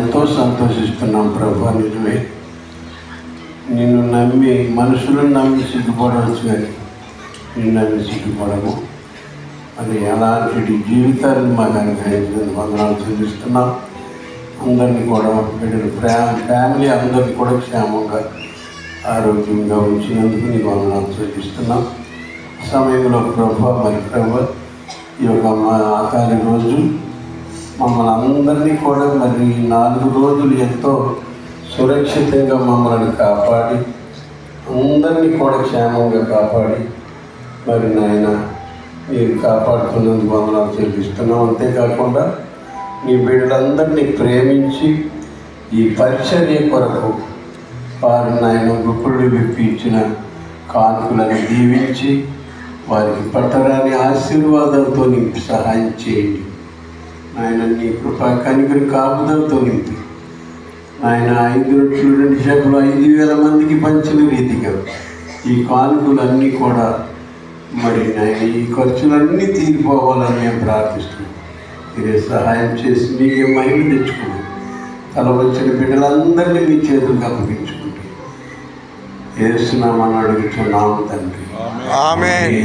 ఎంతో సంతోషిస్తున్నాం ప్రభా. నిజమే, నిన్ను నమ్మి మనుషులను నమ్మి సిగ్గుపడవచ్చు, కానీ నిన్ను నమ్మి సిగ్గుపడము. అది అలాంటి జీవితాన్ని మాకు అనుగ్రహించినందుకు వందనాలు చెల్లిస్తున్నాం. అందరినీ కూడా బిడ్డలు ఫ్యామిలీ అందరినీ కూడా క్షేమంగా ఆరోగ్యంగా ఉంచినందుకు నీకు వందనాలు చెల్లిస్తున్నాం. సమయంలో ప్రభా, మరి ప్రభా, ఈ యొక్క మా ఆఖరి రోజు మమ్మల్ని అందరినీ కూడా మరి 4 రోజులు ఎంతో సురక్షితంగా మమ్మల్ని కాపాడి అందరినీ కూడా క్షేమంగా కాపాడి మరి నాయన మీరు కాపాడుతున్నందుకు వందనాలు చెల్లిస్తున్నాం. అంతేకాకుండా నీ బిడ్డలందరినీ ప్రేమించి ఈ పరిచర్య కొరకు వారు నాయన గుప్పులు విప్పించిన కానుకలను దీవించి వారికి పట్టరాని ఆశీర్వాదంతో నింపి సహాయం చేయండి నాయన. నీ కృపా కనికరి కాపుదలతో నింపి నాయన 5 రొట్టెలు 2 చేపలు 5,000 మందికి పంచిన రీతిగా ఈ కానుకలన్నీ కూడా మరి నాయన ఈ ఖర్చులన్నీ తీరిపోవాలని మేము ప్రార్థిస్తున్నాం. మీరే సహాయం చేసి మీకే మహిమ తెచ్చుకున్నాం. తల వచ్చిన బిడ్డలందరినీ మీ చేతులకు అప్పగించుకుంటే యేసు నామమున అడుగుచున్నాము తండ్రి. ఆమేన్.